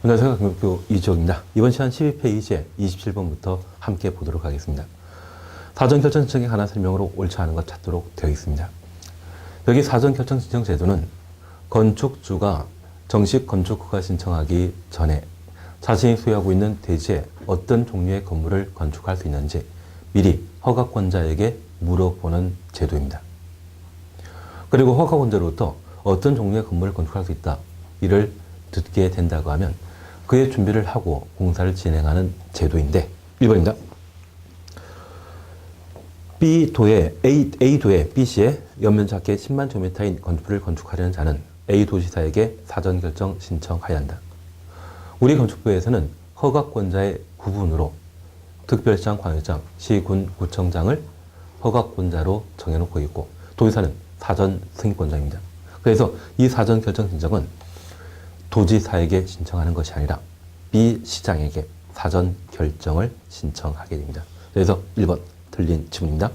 안녕하세요. 경북교 이지옥입니다. 이번 시간 12페이지에 27번부터 함께 보도록 하겠습니다. 사전결정 신청에 관한 설명으로 옳지 않은 것 찾도록 되어 있습니다. 여기 사전결정 신청 제도는 건축주가 정식 건축허가 신청하기 전에 자신이 소유하고 있는 대지에 어떤 종류의 건물을 건축할 수 있는지 미리 허가권자에게 물어보는 제도입니다. 그리고 허가권자로부터 어떤 종류의 건물을 건축할 수 있다, 이를 듣게 된다고 하면 그의 준비를 하고 공사를 진행하는 제도인데, 1번입니다. A도에 B시에 연면적계 10만 제곱미터인 건축물을 건축하려는 자는 A도지사에게 사전결정 신청하여야 한다. 우리 건축부에서는 허가권자의 구분으로 특별시장, 광역시장, 시군, 구청장을 허가권자로 정해놓고 있고, 도지사는 사전 승인권자입니다. 그래서 이 사전결정 신청은 도지사에게 신청하는 것이 아니라 B시장에게 사전 결정을 신청하게 됩니다. 그래서 1번 틀린 지문입니다.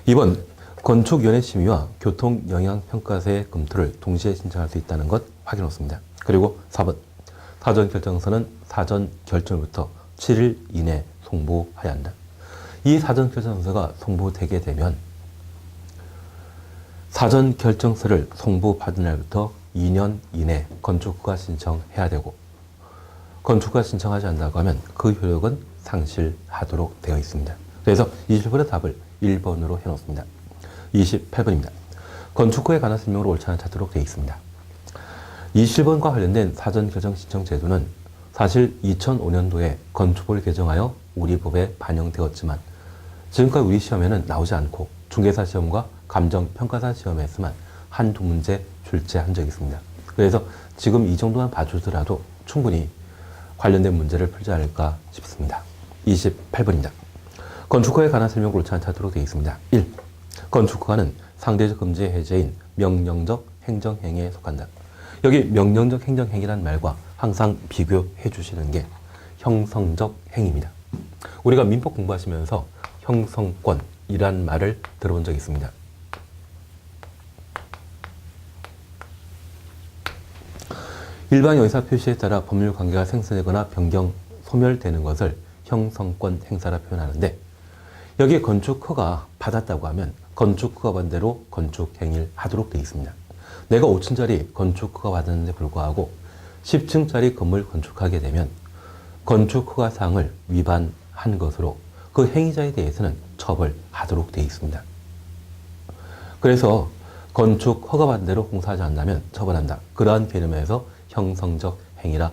2번 건축위원회 심의와 교통영향평가서의 검토를 동시에 신청할 수 있다는 것 확인했습니다. 그리고 4번 사전결정서는 사전결정부터 7일 이내 송부해야 한다. 이 사전결정서가 송부되게 되면 사전결정서를 송부받은 날부터 2년 이내 건축허가 신청해야 되고, 건축허가 신청하지 않는다고 하면 그 효력은 상실하도록 되어 있습니다. 그래서 27번의 답을 1번으로 해놓습니다. 28번입니다. 건축허에 관한 설명으로 옳지 않은 찾도록 되어 있습니다. 27번과 관련된 사전결정 신청 제도는 사실 2005년도에 건축법을 개정하여 우리 법에 반영되었지만 지금까지 우리 시험에는 나오지 않고 중개사 시험과 감정평가사 시험에서만 한두 문제 출제한 적이 있습니다. 그래서 지금 이 정도만 봐주더라도 충분히 관련된 문제를 풀지 않을까 싶습니다. 28번입니다. 건축허에 관한 설명을 옳지 않은 찾도록 되어 있습니다. 1. 건축허가는 상대적 금지의 해제인 명령적 행정행위에 속한다. 여기 명령적 행정행위라는 말과 항상 비교해 주시는 게 형성적 행위입니다. 우리가 민법 공부하시면서 형성권이라는 말을 들어본 적이 있습니다. 일반 여의사 표시에 따라 법률 관계가 생성되거나 변경, 소멸되는 것을 형성권 행사라 표현하는데, 여기에 건축허가 받았다고 하면 건축허가 반대로 건축행위를 하도록 되어 있습니다. 내가 5층짜리 건축허가 받았는데 불구하고 10층짜리 건물 건축하게 되면 건축허가 사항을 위반한 것으로 그 행위자에 대해서는 처벌하도록 되어 있습니다. 그래서 건축허가 반대로 공사하지 않는다면 처벌한다. 그러한 개념에서 형성적 행위라,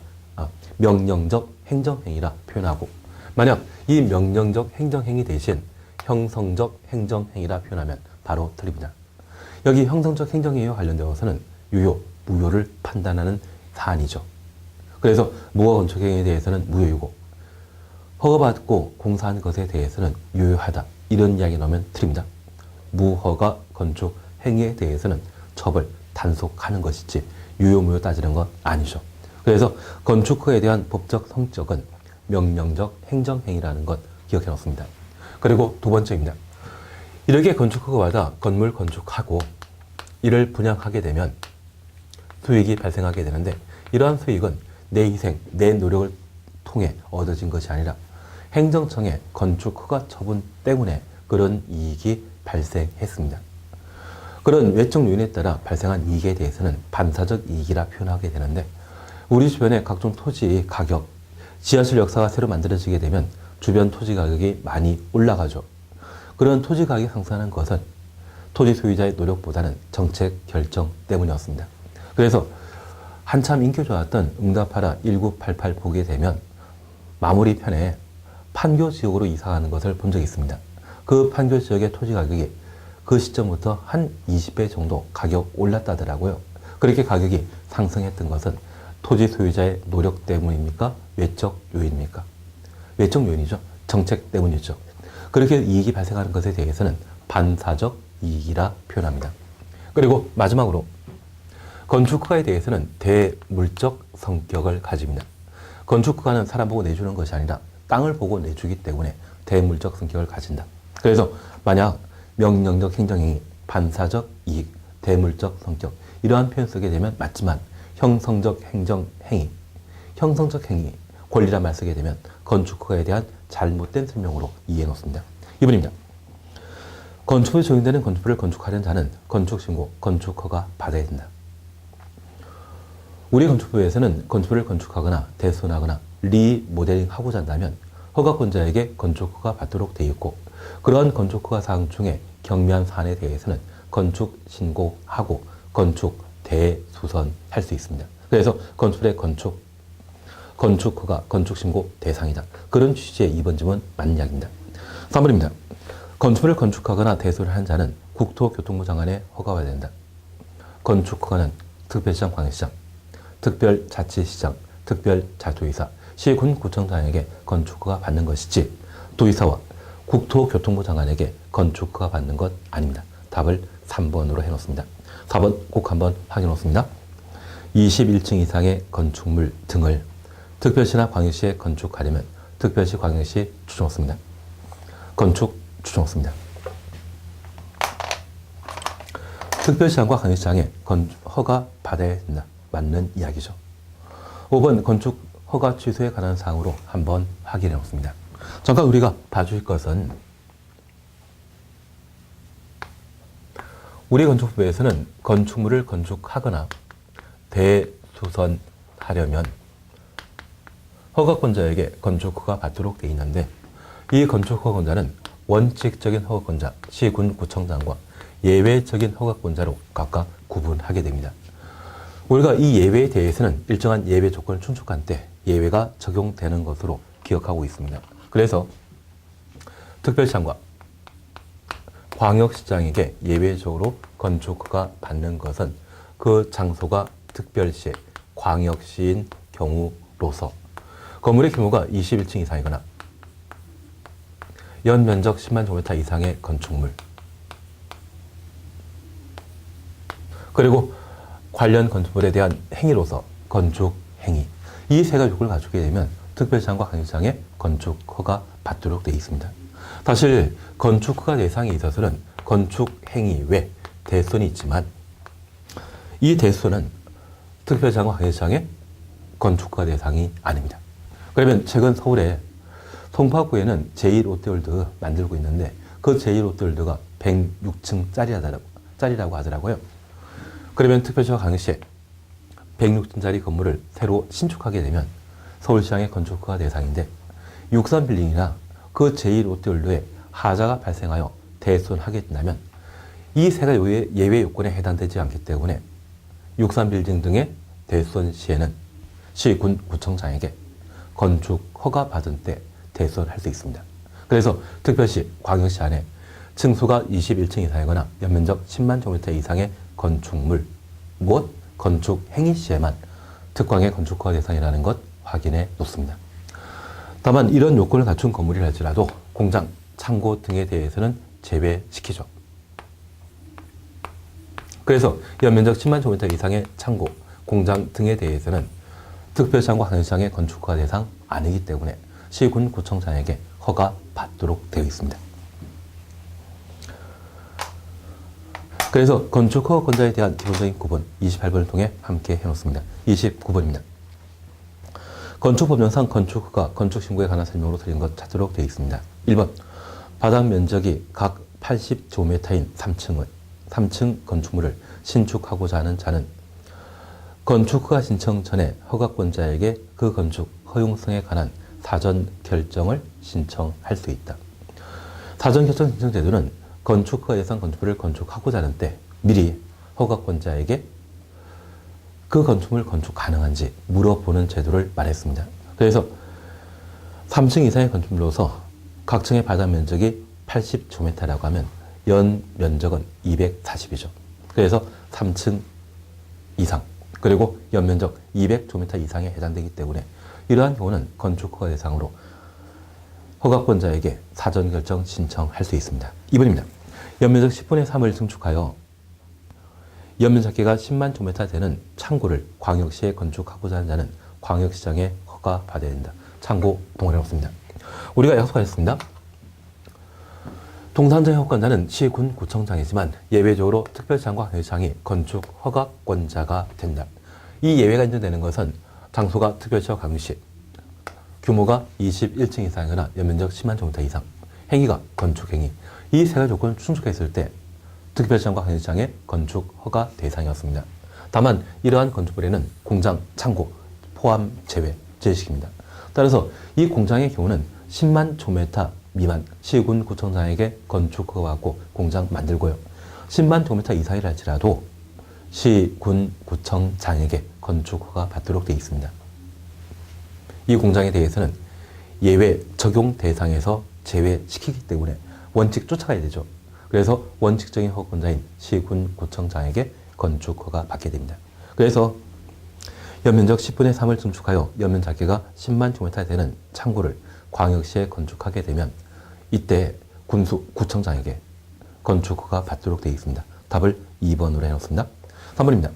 명령적 행정행위라 표현하고, 만약 이 명령적 행정행위 대신 형성적 행정행위라 표현하면 바로 틀립니다. 여기 형성적 행정행위와 관련되어서는 유효, 무효를 판단하는 사안이죠. 그래서 무허가 건축행위에 대해서는 무효이고 허가받고 공사한 것에 대해서는 유효하다, 이런 이야기 나오면 틀립니다. 무허가 건축행위에 대해서는 처벌, 단속하는 것이지 유효, 무효 따지는 건 아니죠. 그래서 건축허에 대한 법적 성격은 명령적 행정행위라는 것 기억해 놓습니다. 그리고 두 번째입니다. 이렇게 건축허가 받아 건물 건축하고 이를 분양하게 되면 수익이 발생하게 되는데, 이러한 수익은 내 희생, 내 노력을 통해 얻어진 것이 아니라 행정청의 건축허가 처분 때문에 그런 이익이 발생했습니다. 그런 외적 요인에 따라 발생한 이익에 대해서는 반사적 이익이라 표현하게 되는데, 우리 주변의 각종 토지 가격, 지하철 역사가 새로 만들어지게 되면 주변 토지 가격이 많이 올라가죠. 그런 토지 가격이 상승하는 것은 토지 소유자의 노력보다는 정책 결정 때문이었습니다. 그래서 한참 인기 좋았던 응답하라 1988 보게 되면 마무리 편에 판교 지역으로 이사가는 것을 본 적이 있습니다. 그 판교 지역의 토지 가격이 그 시점부터 한 20배 정도 가격 올랐다더라고요. 그렇게 가격이 상승했던 것은 토지 소유자의 노력 때문입니까? 외적 요인입니까? 외적 요인이죠. 정책 때문이죠. 그렇게 이익이 발생하는 것에 대해서는 반사적 이익이라 표현합니다. 그리고 마지막으로 건축허가에 대해서는 대물적 성격을 가집니다. 건축허가는 사람 보고 내주는 것이 아니라 땅을 보고 내주기 때문에 대물적 성격을 가진다. 그래서 만약 명령적 행정행위, 반사적 이익, 대물적 성격, 이러한 표현 쓰게 되면 맞지만 형성적 행정행위, 형성적 행위, 권리란 말 쓰게 되면 건축허가에 대한 잘못된 설명으로 이해해 놓습니다. 2번입니다. 건축법에 적용되는 건축물을 건축하려는 자는 건축신고, 건축허가 받아야 된다. 우리 건축법에서는 건축물을 건축하거나 대손하거나 리모델링하고자 한다면 허가권자에게 건축허가 받도록 되어 있고, 그러한 건축허가 사항 중에 경미한 사안에 대해서는 건축신고하고 건축 대수선할 수 있습니다. 그래서 건축물의 건축허가, 건축신고 대상이다. 그런 취지의 2번 질문 맞는 이야기입니다. 3번입니다. 건축물을 건축하거나 대수를 한 자는 국토교통부 장관의 허가가 된다. 건축허가는 특별시장, 광역시장, 특별자치시장, 특별자치도의사, 시군 구청장에게 건축허가 받는 것이지 도의사와 국토교통부 장관에게 건축허가 받는 것 아닙니다. 답을 3번으로 해놓습니다. 4번 꼭 한번 확인해 놓습니다. 21층 이상의 건축물 등을 특별시나 광역시에 건축하려면 특별시, 광역시 추천없습니다. 건축 추천없습니다. 특별시장과 광역시장에 허가 받아야 된다. 맞는 이야기죠. 5번 건축 허가 취소에 관한 사항으로 한번 확인해 놓습니다. 잠깐 우리가 봐줄 것은 우리 건축법에서는 건축물을 건축하거나 대수선하려면 허가권자에게 건축허가 받도록 되어 있는데, 이 건축허가권자는 원칙적인 허가권자, 시군 구청장과 예외적인 허가권자로 각각 구분하게 됩니다. 우리가 이 예외에 대해서는 일정한 예외 조건을 충족한 때 예외가 적용되는 것으로 기억하고 있습니다. 그래서 특별시장과 광역시장에게 예외적으로 건축허가 받는 것은 그 장소가 특별시, 광역시인 경우로서 건물의 규모가 21층 이상이거나 연면적 10만 제곱미터 이상의 건축물, 그리고 관련 건축물에 대한 행위로서 건축행위, 이 세 가지 요건을 갖추게 되면 특별시장과 광역시장에 건축허가 받도록 되어 있습니다. 사실 건축허가 대상에 있어서는 건축행위 외 대수선이 있지만 이 대수선은 특별시장과 광역시장의 건축허가 대상이 아닙니다. 그러면 최근 서울에 송파구에는 제1롯데월드 만들고 있는데 그 제1롯데월드가 106층짜리라고 하더라고요. 그러면 특별시와 광역시에 106층짜리 건물을 새로 신축하게 되면 서울시장의 건축허가 대상인데 63빌딩이나 그 제1롯데월드에 하자가 발생하여 대수선하게 된다면 이 세 가지 예외 요건에 해당되지 않기 때문에 63빌딩 등의 대수선 시에는 시군 구청장에게 건축허가 받은 때 대수선할 수 있습니다. 그래서 특별시, 광역시 안에 층수가 21층 이상이거나 연면적 10만 제곱미터 이상의 건축물, 곧 건축행위 시에만 특광의 건축허가 대상이라는 것 확인해 놓습니다. 다만 이런 요건을 갖춘 건물이랄지라도 공장, 창고 등에 대해서는 제외시키죠. 그래서 연면적 10만 제곱미터 이상의 창고, 공장 등에 대해서는 특별시장과 광역시장의 건축허가 대상 아니기 때문에 시군 구청장에게 허가 받도록 되어 있습니다. 그래서 건축허가권자에 대한 기본적인 구분 28번을 통해 함께 해놓습니다. 29번입니다. 건축법령상 건축허가, 건축신고에 관한 설명으로 드린 것 찾도록 되어 있습니다. 1번 바닥 면적이 각 80제곱미터인 3층 건축물을 신축하고자 하는 자는 건축허가 신청 전에 허가권자에게 그 건축 허용성에 관한 사전 결정을 신청할 수 있다. 사전 결정 신청 제도는 건축허가 대상 건축물을 건축하고자 하는 때 미리 허가권자에게 그 건축물을 건축 가능한지 물어보는 제도를 말했습니다. 그래서 3층 이상의 건축물로서 각 층의 바닥 면적이 80제곱미터라고 하면 연 면적은 240이죠. 그래서 3층 이상 그리고 연면적 200제곱미터 이상에 해당되기 때문에 이러한 경우는 건축허가 대상으로 허가권자에게 사전 결정 신청할 수 있습니다. 2번입니다. 연면적 10분의 3을 증축하여 연면적계가 10만 제곱미터 되는 창고를 광역시에 건축하고자 하는 자는 광역시장에 허가 받아야 된다. 참고 동원해 놓습니다. 우리가 약속하였습니다. 동산자의 허가권자는 시군 구청장이지만 예외적으로 특별시장과 광역시장이 건축 허가권자가 된다. 이 예외가 인정되는 것은 장소가 특별시와 광역시, 규모가 21층 이상이거나 연면적 10만 제곱미터 이상, 행위가 건축행위. 이 세 가지 조건을 충족했을 때 특별시장과 광역시장의 건축 허가 대상이었습니다. 다만 이러한 건축물에는 공장, 창고 포함 제외시킵니다. 따라서 이 공장의 경우는 10만 제곱미터 미만 시군 구청장에게 건축 허가받고 공장 만들고요. 10만 제곱미터 이상이라 할지라도 시군 구청장에게 건축 허가 받도록 되어 있습니다. 이 공장에 대해서는 예외 적용 대상에서 제외시키기 때문에 원칙 쫓아가야 되죠. 그래서 원칙적인 허가권자인 시군 구청장에게 건축 허가 받게 됩니다. 그래서 연면적 10분의 3을 증축하여 연면 작게가 10만 제곱미터 되는 창고를 광역시에 건축하게 되면 이때 구청장에게 건축 허가 받도록 되어 있습니다. 답을 2번으로 해놓습니다. 3번입니다.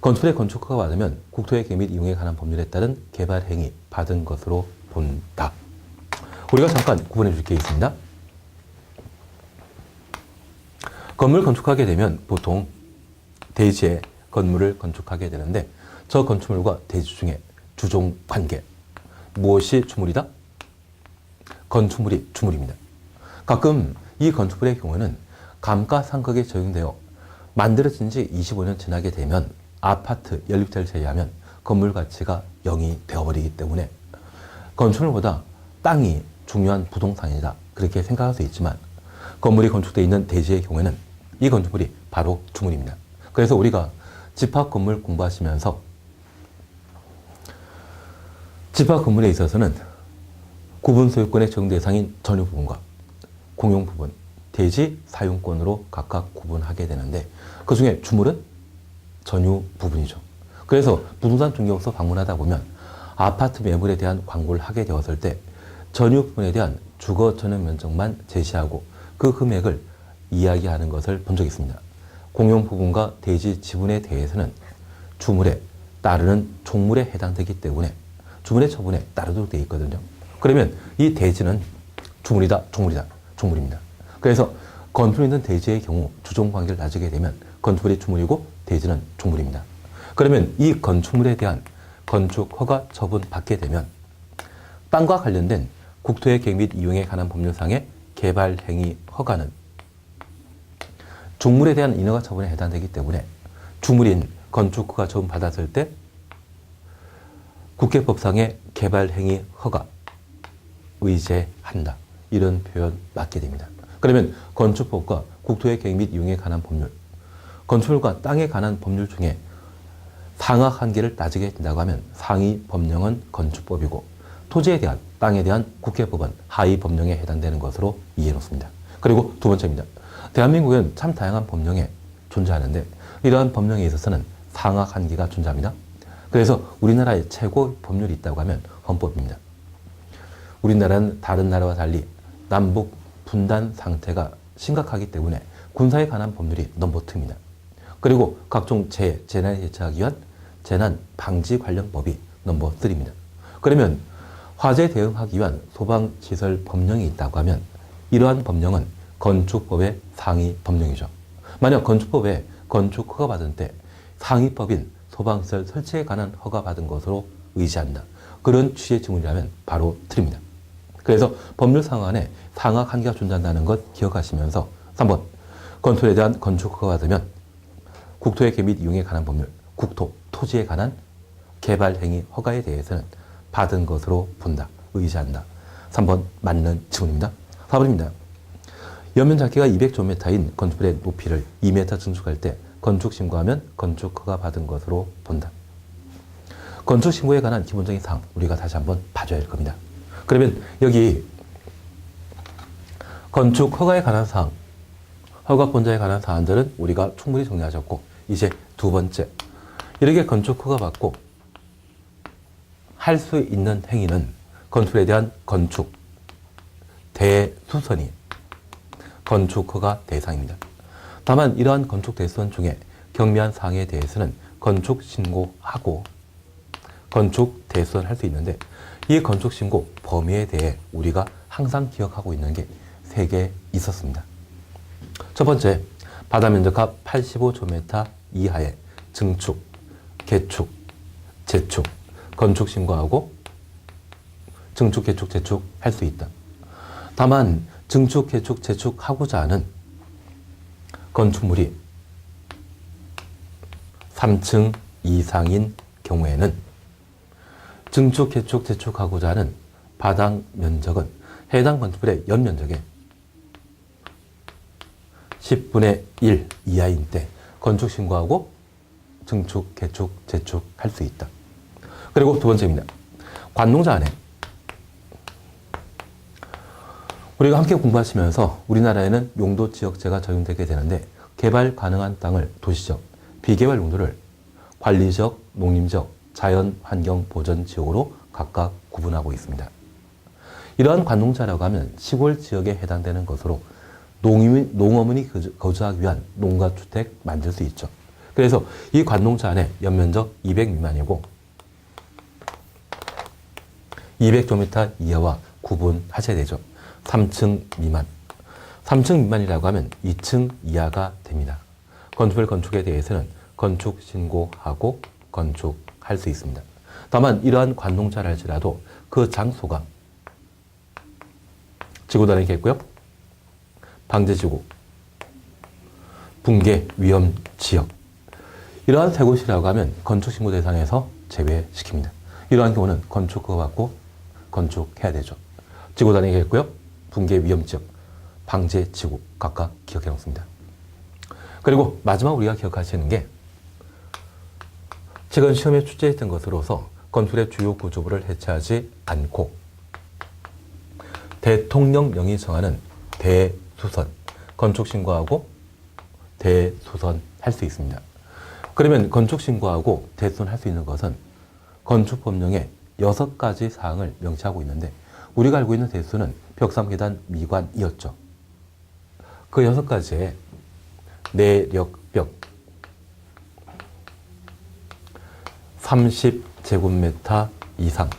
건축물의 건축 허가 받으면 국토의 계획 및 이용에 관한 법률에 따른 개발 행위 받은 것으로 본다. 우리가 잠깐 구분해 줄 게 있습니다. 건물 건축하게 되면 보통 대지에 건물을 건축하게 되는데 저 건축물과 대지 중에 주종 관계 무엇이 주물이다? 건축물이 주물입니다. 가끔 이 건축물의 경우는 감가상각에 적용되어 만들어진 지 25년 지나게 되면 아파트 연립자를 제외하면 건물 가치가 0이 되어버리기 때문에 건축물보다 땅이 중요한 부동산이다 그렇게 생각할 수 있지만 건물이 건축되어 있는 대지의 경우에는 이 건축물이 바로 주물입니다. 그래서 우리가 집합 건물 공부하시면서 집합 건물에 있어서는 구분 소유권의 적용 대상인 전유 부분과 공용 부분, 대지 사용권으로 각각 구분하게 되는데 그 중에 주물은 전유 부분이죠. 그래서 부동산 중개업소 방문하다 보면 아파트 매물에 대한 광고를 하게 되었을 때 전유 부분에 대한 주거 전용 면적만 제시하고 그 금액을 이야기하는 것을 본 적이 있습니다. 공용 부분과 대지 지분에 대해서는 주물에 따르는 종물에 해당되기 때문에 주물의 처분에 따르도록 되어 있거든요. 그러면 이 대지는 주물이다, 종물이다, 종물입니다. 그래서 건축물이 있는 대지의 경우 주종 관계를 따지게 되면 건축물이 주물이고 대지는 종물입니다. 그러면 이 건축물에 대한 건축 허가 처분 받게 되면 땅과 관련된 국토의 계획 및 이용에 관한 법률상의 개발 행위 허가는 종물에 대한 인허가 처분에 해당되기 때문에 주물인 건축 허가 처분 받았을 때 국회법상의 개발 행위 허가 의제한다. 이런 표현 맞게 됩니다. 그러면 건축법과 국토의 계획 및 이용에 관한 법률, 건축물과 땅에 관한 법률 중에 상하 한계를 따지게 된다고 하면 상위 법령은 건축법이고 토지에 대한 땅에 대한 국회법은 하위 법령에 해당되는 것으로 이해해 놓습니다. 그리고 두 번째입니다. 대한민국은 참 다양한 법령이 존재하는데 이러한 법령에 있어서는 상하 한계가 존재합니다. 그래서 우리나라의 최고 법률이 있다고 하면 헌법입니다. 우리나라는 다른 나라와 달리 남북 분단 상태가 심각하기 때문에 군사에 관한 법률이 넘버2입니다. 그리고 각종 재난에 대처하기 위한 재난 방지 관련 법이 넘버3입니다. 그러면 화재에 대응하기 위한 소방시설 법령이 있다고 하면 이러한 법령은 건축법의 상위 법령이죠. 만약 건축법에 건축 허가 받은 때 상위법인 소방시설 설치에 관한 허가 받은 것으로 의지한다. 그런 취지의 질문이라면 바로 틀립니다. 그래서 법률 상한에 상하 한계가 존재한다는 것 기억하시면서 3번 건축에 대한 건축 허가 받으면 국토의 계획 및 이용에 관한 법률, 국토, 토지에 관한 개발 행위 허가에 대해서는 받은 것으로 본다, 의지한다. 3번 맞는 질문입니다. 4번입니다. 연면 작기가 200제곱미터인 건축물의 높이를 2m 증축할 때 건축 신고하면 건축 허가 받은 것으로 본다. 건축 신고에 관한 기본적인 사항 우리가 다시 한번 봐줘야 할 겁니다. 그러면 여기 건축 허가에 관한 사항, 허가권자에 관한 사안들은 우리가 충분히 정리하셨고 이제 두 번째, 이렇게 건축 허가 받고 할 수 있는 행위는 건축에 대한 건축 대수선이 건축 허가 대상입니다. 다만 이러한 건축 대수선 중에 경미한 사항에 대해서는 건축 신고하고 건축 대수선 할 수 있는데 이 건축 신고 범위에 대해 우리가 항상 기억하고 있는 게 3개 있었습니다. 첫 번째, 바다 면적합 85제곱미터 이하의 증축, 개축, 재축, 건축 신고하고 증축, 개축, 재축 할 수 있다. 다만 증축, 개축, 재축하고자 하는 건축물이 3층 이상인 경우에는 증축, 개축, 재축하고자 하는 바닥 면적은 해당 건축물의 연면적의 10분의 1 이하인 때 건축 신고하고 증축, 개축, 재축 할 수 있다. 그리고 두 번째입니다. 관농자 안에 우리가 함께 공부하시면서 우리나라에는 용도 지역제가 적용되게 되는데 개발 가능한 땅을 도시적, 비개발 용도를 관리적, 농림적, 자연환경보전지역으로 각각 구분하고 있습니다. 이러한 관농자라고 하면 시골 지역에 해당되는 것으로 농어민이 거주하기 위한 농가주택 만들 수 있죠. 그래서 이 관농자 안에 연면적 200 미만이고 200제곱미터 이하와 구분하셔야 되죠. 3층 미만. 3층 미만이라고 하면 2층 이하가 됩니다. 건축물 건축에 대해서는 건축 신고하고 건축할 수 있습니다. 다만 이러한 관농자라 할지라도 그 장소가 지구단위겠고요. 방제지구, 붕괴 위험 지역. 이러한 세 곳이라고 하면 건축 신고 대상에서 제외시킵니다. 이러한 경우는 건축 허가 받고 건축해야 되죠. 지구단위겠고요. 붕괴 위험 지역, 방제 지구 각각 기억해 놓습니다. 그리고 마지막 우리가 기억하시는 게 최근 시험에 출제했던 것으로서 건축의 주요 구조부를 해체하지 않고 대통령령이 정하는 대수선, 건축 신고하고 대수선 할 수 있습니다. 그러면 건축 신고하고 대수선 할 수 있는 것은 건축법령에 6가지 사항을 명시하고 있는데 우리가 알고 있는 대수는 벽삼계단 미관이었죠. 그 6가지의 내력벽 30제곱미터 이상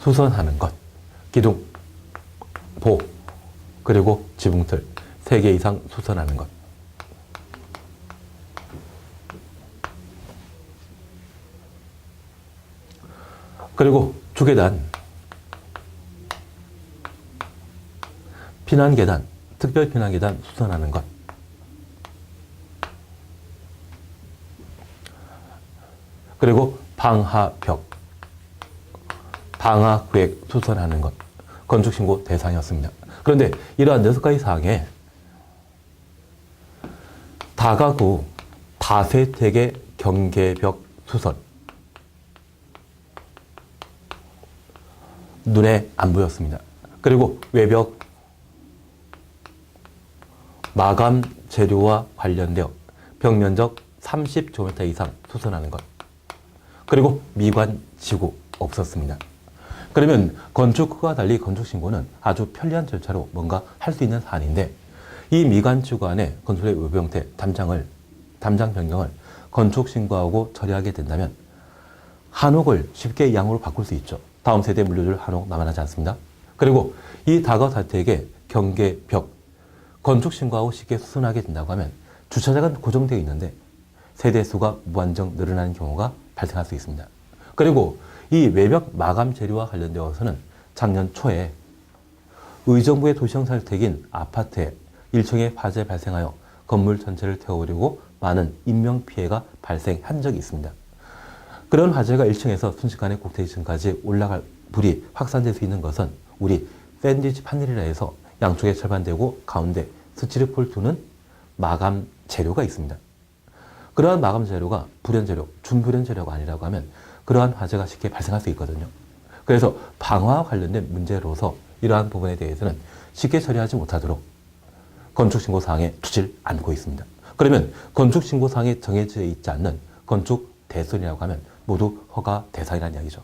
수선하는 것, 기둥, 보, 그리고 지붕틀 3개 이상 수선하는 것. 그리고 주계단, 피난계단, 특별 피난계단 수선하는 것. 그리고 방하벽, 방하구획 수선하는 것. 건축신고 대상이었습니다. 그런데 이러한 6가지 사항에 다가구, 다세택의 경계벽 수선 눈에 안 보였습니다. 그리고 외벽 마감 재료와 관련되어 벽면적 30제곱미터 이상 수선하는 것. 그리고 미관 지구 없었습니다. 그러면 건축과 달리 건축신고는 아주 편리한 절차로 뭔가 할 수 있는 사안인데 이 미관 지구 안에 건축의 외부 형태, 담장 변경을 건축신고하고 처리하게 된다면 한옥을 쉽게 양으로 바꿀 수 있죠. 다음 세대에 물려줄 한옥 남아나지 않습니다. 그리고 이 다가 자택의 경계벽, 건축신고하고 쉽게 수선하게 된다고 하면 주차장은 고정되어 있는데 세대수가 무한정 늘어나는 경우가 발생할 수 있습니다. 그리고 이 외벽 마감 재료와 관련되어서는 작년 초에 의정부의 도시형상주택인 아파트에 1층에 화재 발생하여 건물 전체를 태워버리고 많은 인명피해가 발생한 적이 있습니다. 그런 화재가 1층에서 순식간에 꼭대기 2층까지 올라갈 불이 확산될 수 있는 것은 우리 샌드위치 판넬이라 해서 양쪽에 철판되고 가운데 스티로폴 두는 마감 재료가 있습니다. 그러한 마감 재료가 불연 재료, 준불연 재료가 아니라고 하면 그러한 화재가 쉽게 발생할 수 있거든요. 그래서 방화와 관련된 문제로서 이러한 부분에 대해서는 쉽게 처리하지 못하도록 건축신고사항에 두질 않고 있습니다. 그러면 건축신고사항에 정해져 있지 않는 건축 대수선이라고 하면 모두 허가 대상이라는 이야기죠.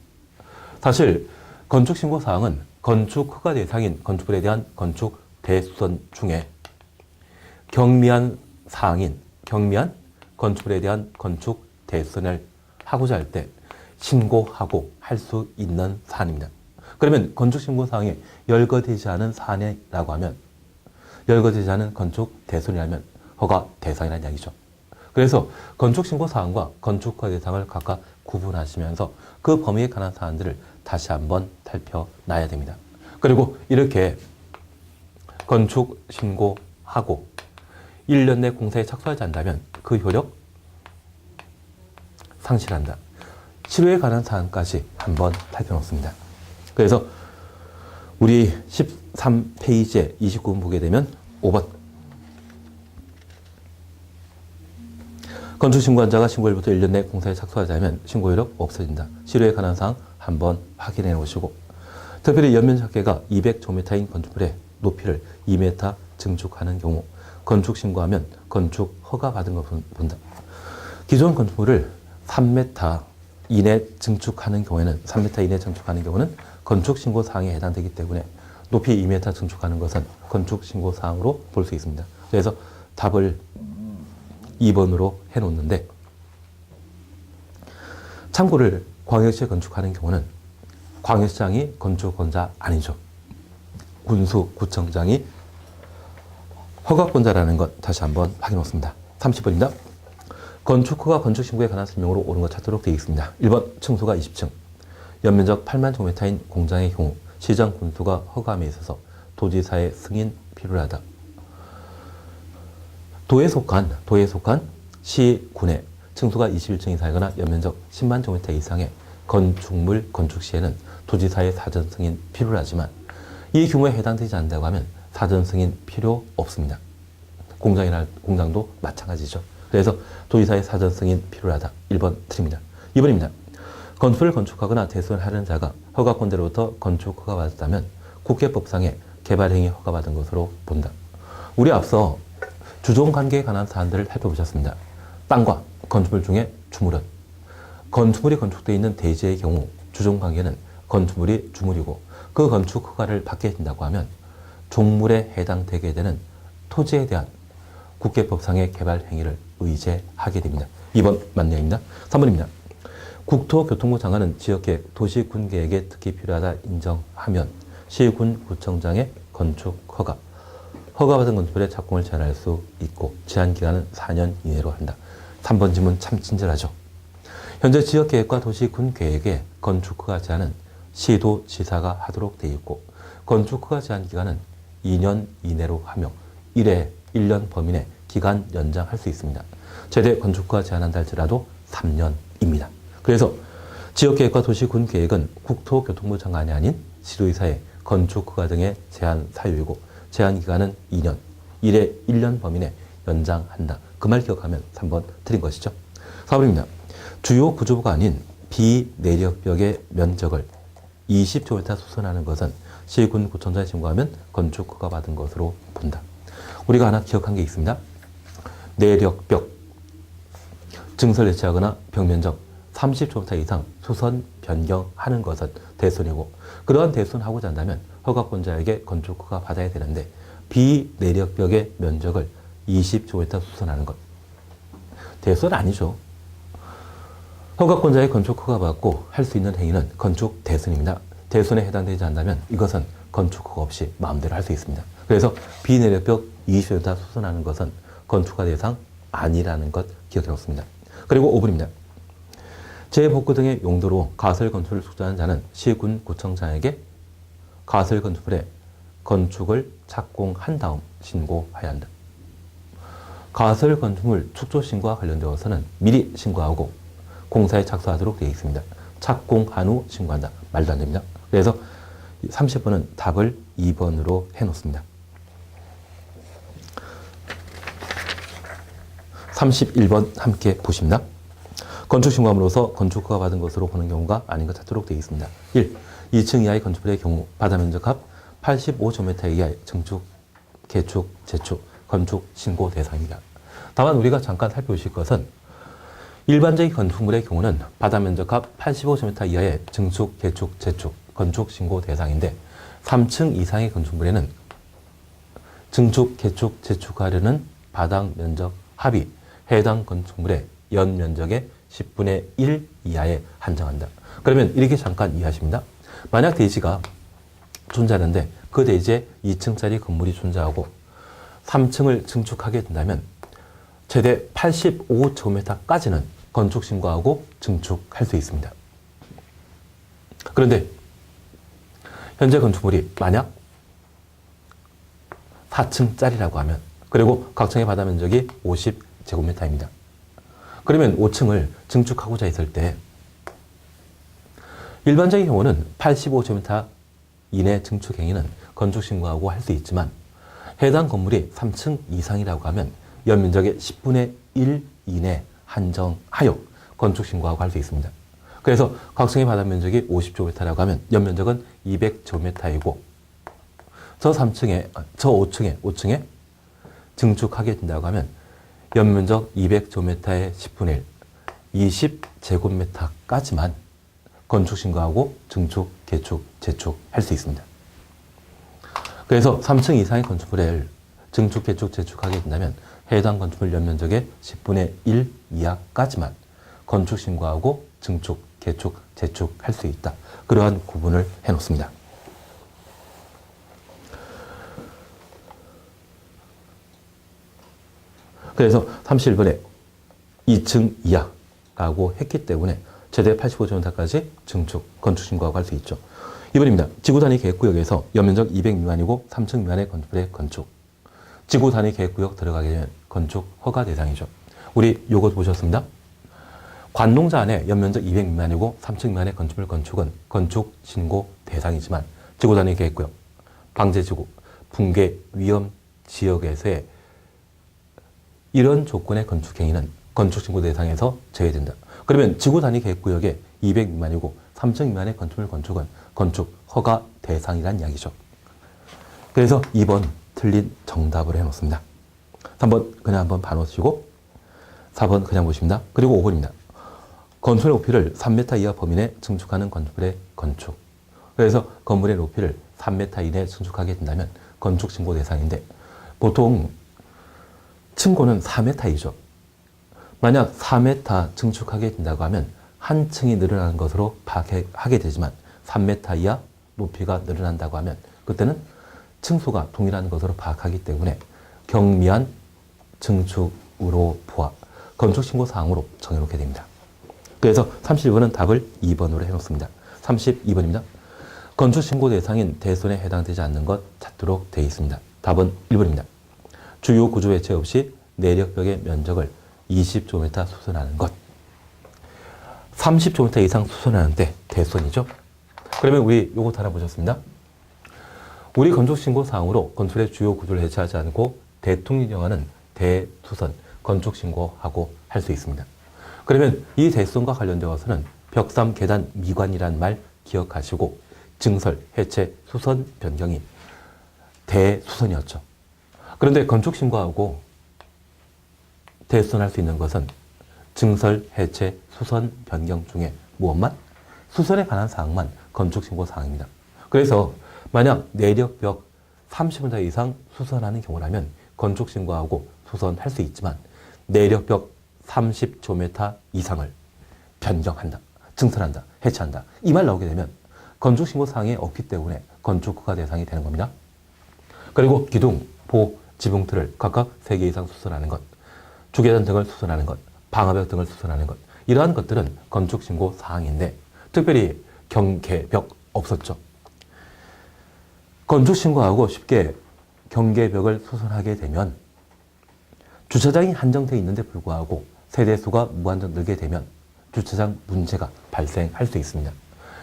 사실 건축신고사항은 건축 허가 대상인 건축물에 대한 건축 대수선 중에 경미한 사항인 경미한 건축물에 대한 건축 대수선을 하고자 할 때 신고하고 할 수 있는 사안입니다. 그러면 건축신고사항에 열거되지 않은 사안이라고 하면 열거되지 않은 건축 대수선이라면 허가 대상이라는 이야기죠. 그래서 건축신고 사항과 건축허가 대상을 각각 구분하시면서 그 범위에 관한 사안들을 다시 한번 살펴놔야 됩니다. 그리고 이렇게 건축신고하고 1년 내 공사에 착수하지 않는다면 그 효력 상실한다. 실효에 관한 사항까지 한번 살펴놓습니다. 그래서 우리 13페이지에 29분 보게 되면 5번 건축신고한자가 신고일부터 1년 내 공사에 착수하지 않으면 신고효력 없어진다. 실효에 관한 사항 한번 확인해 놓으시고 특별히 연면적계가 200제곱미터인 건축물의 높이를 2m 증축하는 경우 건축신고하면 건축허가 받은 것을 본다. 기존 건축물을 3m 이내 증축하는 경우에는 건축신고 사항에 해당되기 때문에 높이 2m 증축하는 것은 건축신고 사항으로 볼 수 있습니다. 그래서 답을 2번으로 해놓는데 참고를 광역시에 건축하는 경우는 광역시장이 건축권자 아니죠. 군수구청장이 허가권자라는 것 다시 한번 확인해놓습니다. 30번입니다. 건축허가 건축신고에 관한 설명으로 옳은 것 찾도록 되어 있습니다. 1번 층수가 20층 연면적 8만 제곱미터인 공장의 경우 시장 군수가 허가함에 있어서 도지사의 승인 필요하다. 도에 속한 시군의 층수가 21층 이상이거나 연면적 10만 제곱미터 이상의 건축물 건축 시에는 도지사의 사전 승인 필요하지만 이 규모에 해당되지 않는다고 하면 사전 승인 필요 없습니다. 공장도 마찬가지죠. 그래서 도지사의 사전 승인 필요하다. 1번 틀립니다. 2번입니다. 건물을 건축하거나 대수하는 자가 허가권자로부터 건축허가 받았다면 국계법상의 개발행위 허가받은 것으로 본다. 우리 앞서 주종관계에 관한 사안들을 살펴보셨습니다. 땅과 건축물 중에 주물은 건축물이 건축되어 있는 대지의 경우 주종관계는 건축물이 주물이고 그 건축허가를 받게 된다고 하면 종물에 해당되게 되는 토지에 대한 국계법상의 개발행위를 의제하게 됩니다. 2번 맞네입니다. 3번입니다. 국토교통부 장관은 지역계획, 도시군계획에 특히 필요하다 인정하면 시군구청장의 건축허가, 허가받은 건축물의 착공을 제한할 수 있고 제한기간은 4년 이내로 한다. 3번 질문 참 친절하죠. 현재 지역계획과 도시군계획의 건축허가 제한은 시도지사가 하도록 되어 있고 건축허가 제한기간은 2년 이내로 하며 1년 범위 내 기간 연장할 수 있습니다. 최대 건축허가 제한한다 할지라도 3년입니다. 그래서 지역계획과 도시군계획은 국토교통부 장관이 아닌 시도지사의 건축허가 등의 제한 사유이고 제한기간은 2년, 1년 범위 내 연장한다. 그 말 기억하면 3번 틀린 것이죠. 4번입니다. 주요 구조부가 아닌 비내력벽의 면적을 20제곱미터 수선하는 것은 시군구청장에 신고하면 건축허가 받은 것으로 본다. 우리가 하나 기억한 게 있습니다. 내력벽, 증설 예치하거나 벽면적 30제곱미터 이상 수선 변경하는 것은 대손이고 그러한 대손하고자 한다면 허가권자에게 건축허가 받아야 되는데 비내력벽의 면적을 20제곱미터 수선하는 것 대손 아니죠. 허가권자의 건축허가 받고 할 수 있는 행위는 건축 대손입니다. 대손에 해당되지 않는다면 이것은 건축허가 없이 마음대로 할 수 있습니다. 그래서 비내력벽 20제곱미터 수선하는 것은 건축허가 대상 아니라는 것 기억해 놓습니다. 그리고 5번입니다. 재복구 등의 용도로 가설 건축을 숙지하는 자는 시군구청장에게 가설 건축물의 건축을 착공한 다음 신고해야 한다. 가설 건축물 축조 신고와 관련되어서는 미리 신고하고 공사에 착수하도록 되어 있습니다. 착공한 후 신고한다. 말도 안 됩니다. 그래서 30번은 답을 2번으로 해놓습니다. 31번 함께 보십니다. 건축신고함으로써 건축허가 받은 것으로 보는 경우가 아닌 것 찾도록 되어 있습니다. 1. 2층 이하의 건축물의 경우 바다면적 합 85제곱미터 이하의 증축, 개축, 재축, 건축신고 대상입니다. 다만 우리가 잠깐 살펴보실 것은 일반적인 건축물의 경우는 바다면적 합 85제곱미터 이하의 증축, 개축, 재축, 건축신고 대상인데 3층 이상의 건축물에는 증축, 개축, 재축하려는 바닥 면적 합이 해당 건축물의 연면적의 10분의 1 이하에 한정한다. 그러면 이렇게 잠깐 이해하십니다. 만약 대지가 존재하는데 그 대지에 2층짜리 건물이 존재하고 3층을 증축하게 된다면 최대 85제곱미터까지는 건축 신고하고 증축할 수 있습니다. 그런데 현재 건축물이 만약 4층짜리라고 하면, 그리고 각층의 바다 면적이 50제곱미터입니다. 그러면 5층을 증축하고자 했을 때 일반적인 경우는 85제곱미터 이내 증축 행위는 건축 신고하고 할 수 있지만, 해당 건물이 3층 이상이라고 하면 연면적의 10분의 1 이내 한정하여 건축 신고하고 할 수 있습니다. 그래서 각층의 바다 면적이 50제곱미터라고 하면 연면적은 200제곱미터이고, 저 5층에 증축하게 된다고 하면 연면적 200제곱미터의 10분의 1, 20제곱미터까지만 건축 신고하고 증축, 개축, 재축 할 수 있습니다. 그래서 3층 이상의 건축물을 증축, 개축, 재축하게 된다면 해당 건축물 연면적의 10분의 1 이하까지만 건축 신고하고 증축, 개축, 재축 할 수 있다. 그러한 구분을 해놓습니다. 그래서 31번에 2층 이하라고 했기 때문에 최대 85제곱미터까지 증축, 건축 신고하고 할 수 있죠. 2번입니다. 지구단위 계획구역에서 연면적 200 미만이고 3층 미만의 건축물의 건축. 지구단위 계획구역 들어가게 되면 건축 허가 대상이죠. 우리 요거 보셨습니다. 관농자 안에 연면적 200 미만이고 3층 미만의 건축물 건축은 건축 신고 대상이지만, 지구단위 계획구역, 방제지구, 붕괴 위험 지역에서의 이런 조건의 건축 행위는 건축 신고 대상에서 제외된다. 그러면 지구단위 계획구역에 200 미만이고 3층 미만의 건축물 건축은 건축 허가 대상이란 이야기죠. 그래서 2번 틀린 정답을 해놓습니다. 3번 그냥 한번 봐놓으시고 4번 그냥 보십니다. 그리고 5번입니다. 건축의 높이를 3m 이하 범위 내 증축하는 건축물의 건축. 그래서 건물의 높이를 3m 이내에 증축하게 된다면 건축 신고 대상인데, 보통 층고는 4m이죠. 만약 4m 증축하게 된다고 하면 한 층이 늘어나는 것으로 파악하게 되지만, 3m 이하 높이가 늘어난다고 하면 그때는 층수가 동일한 것으로 파악하기 때문에 경미한 증축으로 보아 건축신고사항으로 정해놓게 됩니다. 그래서 31번은 답을 2번으로 해놓습니다. 32번입니다. 건축신고 대상인 대손에 해당되지 않는 것 찾도록 되어 있습니다. 답은 1번입니다. 주요 구조 해체 없이 내력벽의 면적을 20제곱미터 수선하는 것. 30제곱미터 이상 수선하는데 대손이죠. 그러면 우리 요것 하나 보셨습니다. 우리 건축신고사항으로 건축의 주요 구조를 해체하지 않고 대통령령하는 대수선 건축신고하고 할 수 있습니다. 그러면 이 대수선과 관련되어서는 벽삼 계단 미관이란 말 기억하시고, 증설, 해체, 수선, 변경이 대수선이었죠. 그런데 건축신고하고 대수선할 수 있는 것은 증설, 해체, 수선, 변경 중에 무엇만? 수선에 관한 사항만 건축신고 사항입니다. 그래서 만약 내력벽 30m 이상 수선하는 경우라면 건축신고하고 수선할 수 있지만, 내력벽 30제곱미터 이상을 변경한다, 증설한다, 해체한다, 이 말 나오게 되면 건축신고 사항에 없기 때문에 건축허가 대상이 되는 겁니다. 그리고 기둥, 보, 지붕틀을 각각 3개 이상 수선하는 것, 주계단 등을 수선하는 것, 방화벽 등을 수선하는 것, 이러한 것들은 건축신고 사항인데, 특별히 경계벽 없었죠. 건축신고하고 쉽게 경계벽을 수선하게 되면 주차장이 한정되어 있는데 불구하고 세대수가 무한정 늘게 되면 주차장 문제가 발생할 수 있습니다.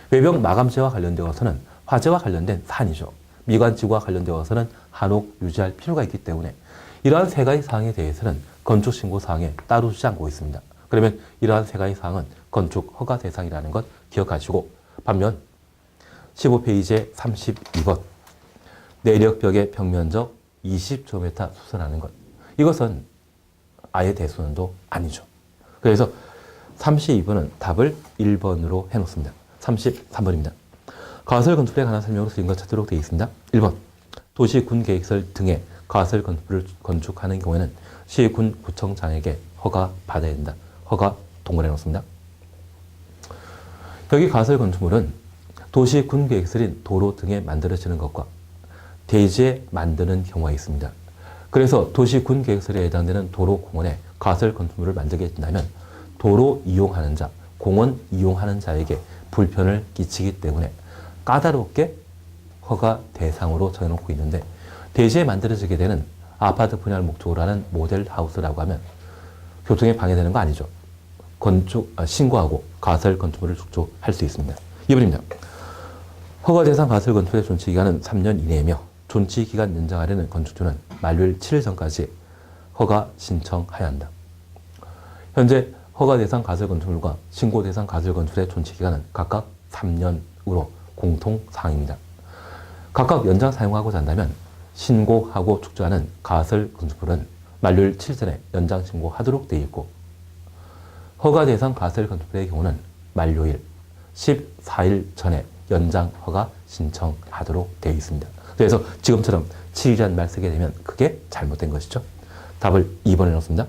외벽 마감재와 관련되어서는 화재와 관련된 사안이죠. 미관지구와 관련되어서는 한옥 유지할 필요가 있기 때문에 이러한 세 가지 사항에 대해서는 건축신고 사항에 따로 주지 않고 있습니다. 그러면 이러한 세 가지 사항은 건축 허가 대상이라는 것 기억하시고, 반면 15페이지의 32번 내력벽의 벽면적 20제곱미터 수선하는 것, 이것은 아예 대수선도 아니죠. 그래서 32번은 답을 1번으로 해놓습니다. 33번입니다. 가설 건축에 관한 설명으로 쓰인 것 찾도록 되어 있습니다. 1번 도시 군 계획설 등의 가설 건축물을 건축하는 경우에는 시, 군, 구청장에게 허가 받아야 된다. 허가 동원해 놓습니다. 여기 가설 건축물은 도시 군 계획설인 도로 등에 만들어지는 것과 대지에 만드는 경우가 있습니다. 그래서 도시 군 계획설에 해당되는 도로 공원에 가설 건축물을 만들게 된다면 도로 이용하는 자, 공원 이용하는 자에게 불편을 끼치기 때문에 까다롭게 허가 대상으로 정해놓고 있는데, 대시에 만들어지게 되는 아파트 분양을 목적으로 하는 모델 하우스라고 하면 교통에 방해되는 거 아니죠. 신고하고 가설 건축물을 축조할 수 있습니다. 2번입니다. 허가 대상 가설 건축의 존치 기간은 3년 이내이며 존치 기간 연장하려는 건축주는 만료일 7일 전까지 허가 신청해야 한다. 현재 허가 대상 가설 건축물과 신고 대상 가설 건축의 존치 기간은 각각 3년으로 공통 사항입니다. 각각 연장 사용하고자 한다면 신고하고 축조하는 가설 건축물은 만료일 7일 전에 연장 신고하도록 되어 있고, 허가 대상 가설 건축물의 경우는 만료일 14일 전에 연장 허가 신청하도록 되어 있습니다. 그래서 지금처럼 7일이라는 말 쓰게 되면 그게 잘못된 것이죠. 답을 2번에 넣습니다.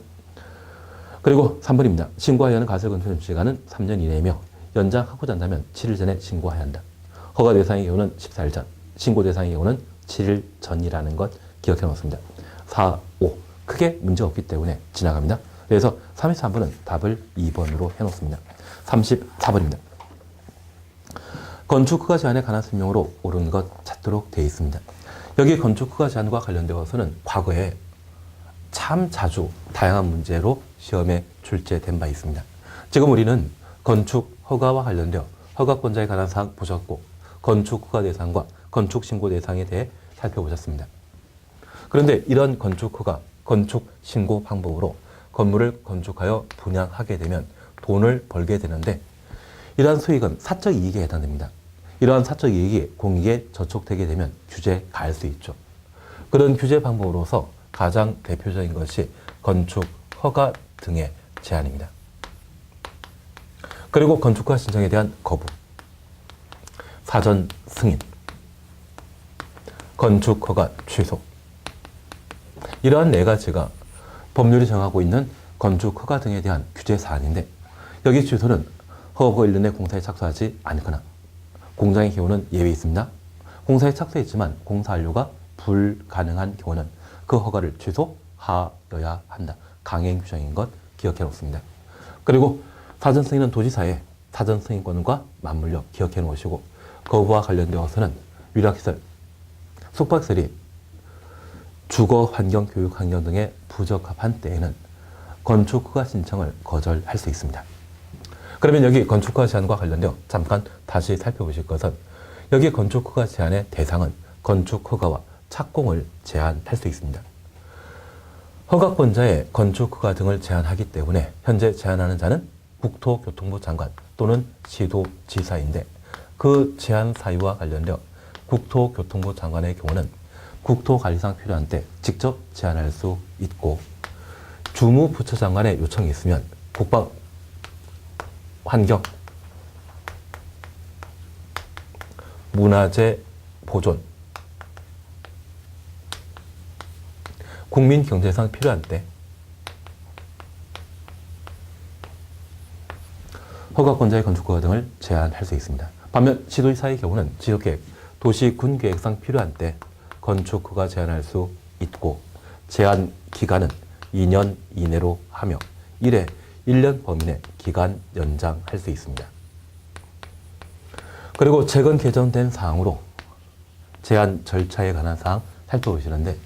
그리고 3번입니다. 신고하여야 하는 가설 건축 시간은 3년 이내이며 연장하고자 한다면 7일 전에 신고해야 한다. 허가 대상의 경우는 14일 전, 신고 대상의 경우는 7일 전이라는 것 기억해 놓습니다. 4, 5 크게 문제 없기 때문에 지나갑니다. 그래서 33번은 답을 2번으로 해놓습니다. 34번입니다. 건축허가 제한에 관한 설명으로 옳은 것 찾도록 되어 있습니다. 여기 건축허가 제한과 관련되어서는 과거에 참 자주 다양한 문제로 시험에 출제된 바 있습니다. 지금 우리는 건축허가와 관련되어 허가권자에 관한 사항 보셨고, 건축허가 대상과 건축신고 대상에 대해 살펴보셨습니다. 그런데 이런 건축허가, 건축신고 방법으로 건물을 건축하여 분양하게 되면 돈을 벌게 되는데, 이러한 수익은 사적 이익에 해당됩니다. 이러한 사적 이익이 공익에 저촉되게 되면 규제 가할 수 있죠. 그런 규제 방법으로서 가장 대표적인 것이 건축 허가 등의 제한입니다. 그리고 건축허가 신청에 대한 거부, 사전 승인, 건축 허가 취소, 이러한 네 가지가 법률이 정하고 있는 건축 허가 등에 대한 규제 사안인데, 여기 취소는 허가 일년에 공사에 착수하지 않거나, 공장의 경우는 예외 있습니다. 공사에 착수했지만 공사 완료가 불가능한 경우는 그 허가를 취소하여야 한다. 강행 규정인 것 기억해 놓습니다. 그리고 사전 승인은 도지사의 사전 승인권과 맞물려 기억해 놓으시고, 거부와 관련되어서는 유락시설, 숙박시설이 주거 환경, 교육 환경 등에 부적합한 때에는 건축허가 신청을 거절할 수 있습니다. 그러면 여기 건축허가 제한과 관련되어 잠깐 다시 살펴보실 것은, 여기 건축허가 제한의 대상은 건축허가와 착공을 제한할 수 있습니다. 허가권자의 건축허가 등을 제한하기 때문에 현재 제한하는 자는 국토교통부 장관 또는 시도지사인데, 그 제한 사유와 관련되어 국토교통부 장관의 경우는 국토관리상 필요한 때 직접 제한할 수 있고, 주무부처 장관의 요청이 있으면 국방, 환경, 문화재 보존, 국민 경제상 필요한 때 허가권자의 건축허가 등을 제한할 수 있습니다. 반면 시도지사의 경우는 지역계획, 도시군계획상 필요한 때 건축허가 제한할 수 있고, 제한 기간은 2년 이내로 하며 1년 범위 내 기간 연장할 수 있습니다. 그리고 최근 개정된 사항으로 제한 절차에 관한 사항 살펴보시는데,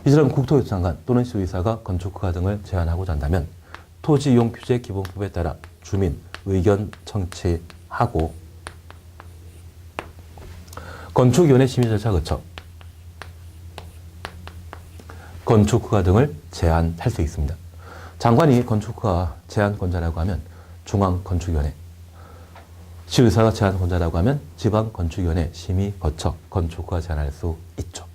이처럼 국토교통장관 또는 시도지사가 건축허가 등을 제한하고자 한다면 토지이용규제 기본법에 따라 주민 의견 청취하고 건축위원회 심의 절차 거쳐 건축허가 등을 제한할 수 있습니다. 장관이 건축허가 제한권자라고 하면 중앙건축위원회, 시도지사가 제한권자라고 하면 지방건축위원회 심의 거쳐 건축허가 제한할 수 있죠.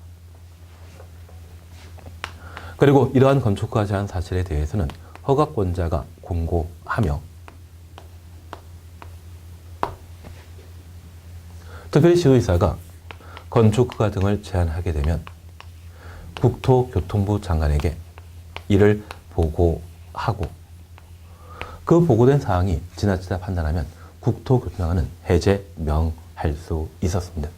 그리고 이러한 건축허가 제한 사실에 대해서는 허가권자가 공고하며, 특별히 시도지사가 건축허가 등을 제한하게 되면 국토교통부 장관에게 이를 보고하고, 그 보고된 사항이 지나치다 판단하면 국토교통장관은 해제 명할 수 있었습니다.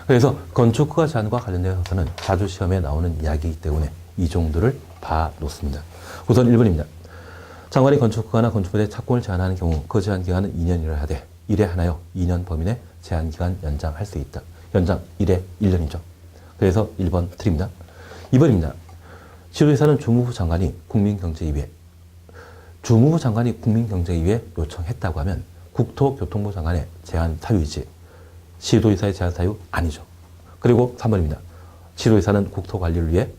그래서 건축허가 제한과 관련되어서는 자주 시험에 나오는 이야기이기 때문에 이 정도를 봐놓습니다. 우선 1번입니다. 장관이 건축허가나 건축물의 착공을 제한하는 경우 그 제한 기간은 2년이라 하되 1회 하나요 2년 범위 내 제한 기간 연장할 수 있다. 연장 1회 1년이죠. 그래서 1번 드립니다. 2번입니다. 시도지사는 주무부 장관이 국민경제위에 요청했다고 하면 국토교통부 장관의 제한 사유이지 시도지사의 제한 사유 아니죠. 그리고 3번입니다. 시도지사는 국토관리를 위해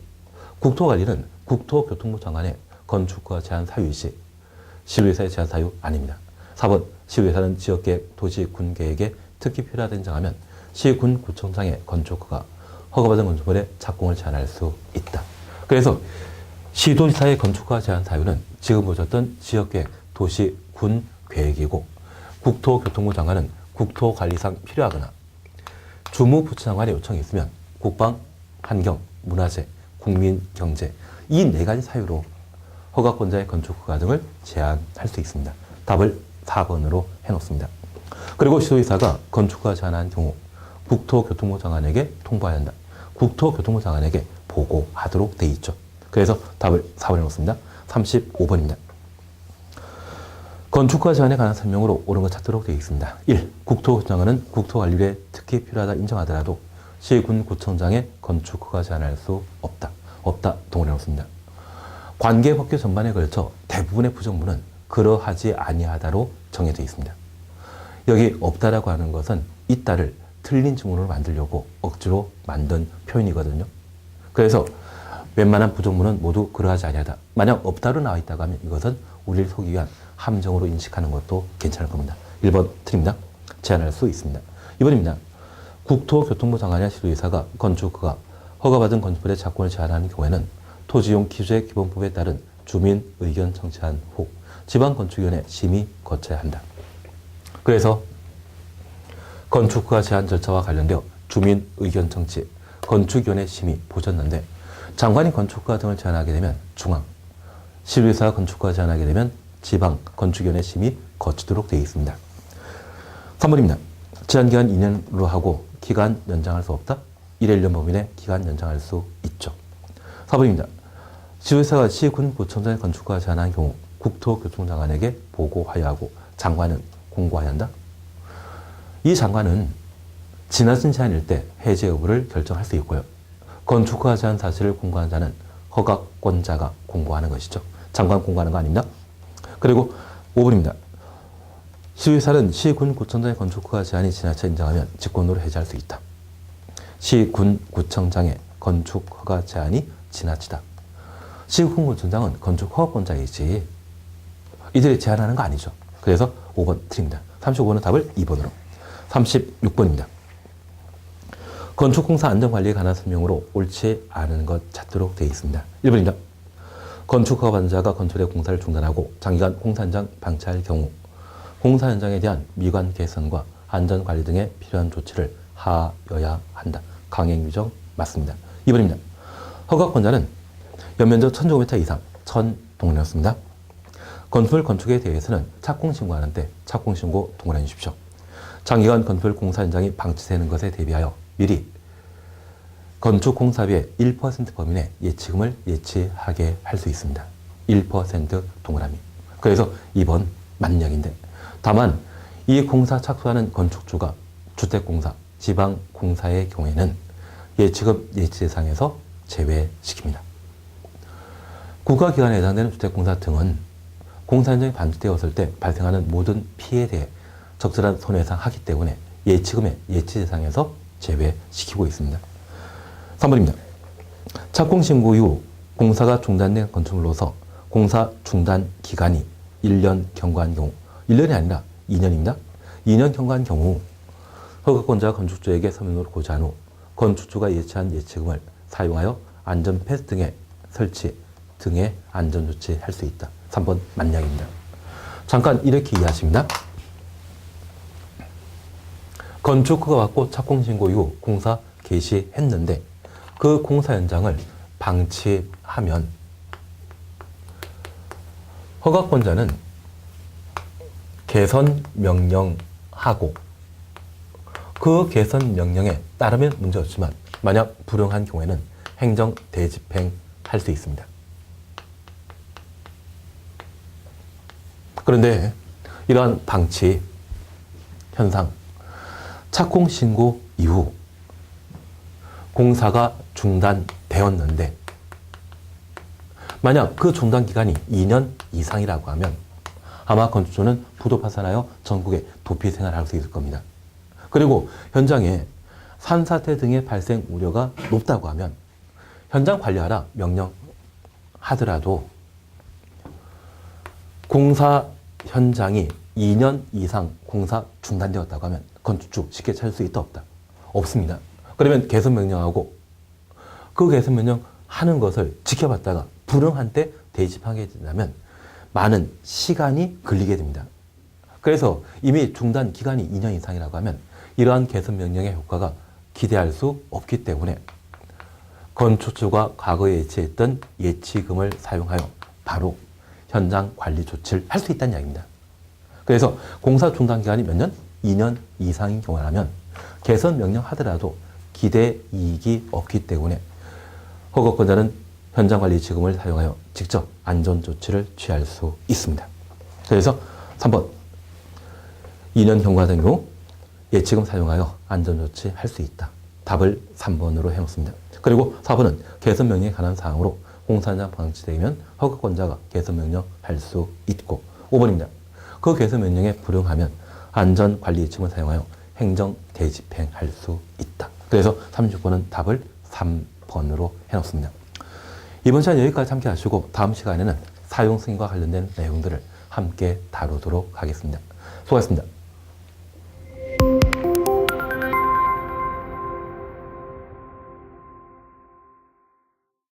국토관리는 국토교통부 장관의 건축허가 제한 사유이지 시도지사의 제한 사유 아닙니다. 4번 시도지사는 지역계획, 도시, 군계획에 특히 필요하다 인정하면 시, 군, 구청장의 건축허가, 허가받은 건축물의 착공을 제한할 수 있다. 그래서 시도지사의 건축허가 제한 사유는 지금 보셨던 지역계획, 도시, 군 계획이고 국토교통부 장관은 국토관리상 필요하거나 주무부처 장관의 요청이 있으면 국방, 환경, 문화재, 국민, 경제 이 네 가지 사유로 허가권자의 건축허가 등을 제한할 수 있습니다. 답을 4번으로 해놓습니다. 그리고 시도지사가 건축허가 제한한 경우 국토교통부 장관에게 통보해야 한다. 국토교통부 장관에게 보고하도록 돼 있죠. 그래서 답을 4번에 놓습니다. 35번입니다. 건축허가 제한에 관한 설명으로 옳은 것 찾도록 되어 있습니다. 1. 국토장관은 국토관리에 특히 필요하다 인정하더라도 시, 군, 구청장의 건축허가 제한할 수 없다. 없다. 동원해 놓습니다. 관계법규 전반에 걸쳐 대부분의 부정문은 그러하지 아니하다로 정해져 있습니다. 여기 없다라고 하는 것은 있다를 틀린 지문으로 만들려고 억지로 만든 표현이거든요. 그래서 웬만한 부정문은 모두 그러하지 아니하다. 만약 없다로 나와 있다고 하면 이것은 우리를 속이기 위한 함정으로 인식하는 것도 괜찮을 겁니다. 1번 틀립니다. 제한할 수 있습니다. 2번입니다. 국토교통부 장관이나 시도지사가 건축허가, 허가받은 건축물의 착공을 제한하는 경우에는 토지용 기재 기본법에 따른 주민 의견 청취한 후 지방건축위원회 심의 거쳐야 한다. 그래서 건축허가 제한 절차와 관련되어 주민 의견 청취, 건축위원회 심의 보셨는데 장관이 건축허가 등을 제한하게 되면 중앙, 시도지사가 건축허가 제한하게 되면 지방 건축위원회 심의 거치도록 되어 있습니다. 3번입니다. 제한기간 2년으로 하고 기간 연장할 수 없다? 1회 1년 범위 내 기간 연장할 수 있죠. 4번입니다. 시도지사가 시, 군, 구청장의 건축허가 제한한 경우 국토교통장관에게 보고하여야 하고 장관은 공고하여야 한다? 이 장관은 지나친 제한일 때 해제 여부를 결정할 수 있고요. 건축허가 제한 사실을 공고한 자는 허가권자가 공고하는 것이죠. 장관 공고하는 거 아닙니다. 그리고 5번입니다. 시도지사는 시, 군, 구청장의 건축허가 제한이 지나쳐 인정하면 직권으로 해제할 수 있다. 시, 군, 구청장의 건축허가 제한이 지나치다. 시, 군, 구청장은 건축허가권자이지 이들이 제한하는 거 아니죠. 그래서 5번 틀립니다. 35번은 답을 2번으로. 36번입니다. 건축공사 안전관리에 관한 설명으로 옳지 않은 것 찾도록 되어 있습니다. 1번입니다. 건축허가 받은 자가 건설의 공사를 중단하고 장기간 공사 현장 방치할 경우 공사 현장에 대한 미관 개선과 안전관리 등의 필요한 조치를 하여야 한다. 강행규정 맞습니다. 2번입니다. 허가권자는 연면적 1000제곱미터 이상 1000동이었습니다. 건설 건축에 대해서는 착공신고하는 때 착공신고 동원해 주십시오. 장기간 건설 공사 현장이 방치되는 것에 대비하여 미리 건축공사비의 1% 범위 내 예치금을 예치하게 할 수 있습니다. 1% 동그라미. 그래서 2번 만약인데 다만 이 공사 착수하는 건축주가 주택공사, 지방공사의 경우에는 예치금 예치 대상에서 제외시킵니다. 국가기관에 해당되는 주택공사 등은 공사 현장이 방치되었을 때 발생하는 모든 피해에 대해 적절한 손해상 하기 때문에 예치금의 예치 대상에서 제외시키고 있습니다. 3번입니다. 착공신고 이후 공사가 중단된 건축물로서 공사 중단 기간이 1년 경과한 경우 1년이 아니라 2년입니다. 2년 경과한 경우 허가권자가 건축주에게 서면으로 고지한 후 건축주가 예치한 예치금을 사용하여 안전패스 등의 설치 등의 안전조치 할 수 있다. 3번 만약입니다. 잠깐 이렇게 이해하십니다. 건축허가 받고 착공신고 이후 공사 개시했는데 그 공사 현장을 방치하면 허가권자는 개선 명령하고 그 개선 명령에 따르면 문제없지만 만약 불응한 경우에는 행정 대집행 할 수 있습니다. 그런데 이러한 방치 현상, 착공 신고 이후 공사가 중단되었는데 만약 그 중단 기간이 2년 이상이라고 하면 아마 건축주는 부도 파산하여 전국에 도피 생활을 할 수 있을 겁니다. 그리고 현장에 산사태 등의 발생 우려가 높다고 하면 현장 관리하라 명령하더라도 공사 현장이 2년 이상 공사 중단되었다고 하면 건축주 쉽게 찾을 수 있다 없다? 없습니다. 그러면 개선 명령하고 그 개선 명령 하는 것을 지켜봤다가 불응한 때 대집하게 된다면 많은 시간이 걸리게 됩니다. 그래서 이미 중단 기간이 2년 이상이라고 하면 이러한 개선 명령의 효과가 기대할 수 없기 때문에 건축주가 과거에 예치했던 예치금을 사용하여 바로 현장 관리 조치를 할 수 있다는 이야기입니다. 그래서 공사 중단 기간이 몇 년? 2년 이상인 경우라면 개선 명령하더라도 기대 이익이 없기 때문에 허가권자는 현장 관리 예치금을 사용하여 직접 안전 조치를 취할 수 있습니다. 그래서 3번 2년 경과된 경우 예치금 사용하여 안전 조치 할 수 있다. 답을 3번으로 해놓습니다. 그리고 4번은 개선 명령에 관한 사항으로 공사 현장 방치되면 허가권자가 개선 명령 할 수 있고 5번입니다. 그 개선 명령에 불응하면 안전 관리 예치금을 사용하여 행정 대집행할 수 있다. 그래서 36번은 답을 3번으로 해놓습니다. 이번 시간 여기까지 함께 하시고 다음 시간에는 사용 승인과 관련된 내용들을 함께 다루도록 하겠습니다. 수고하셨습니다.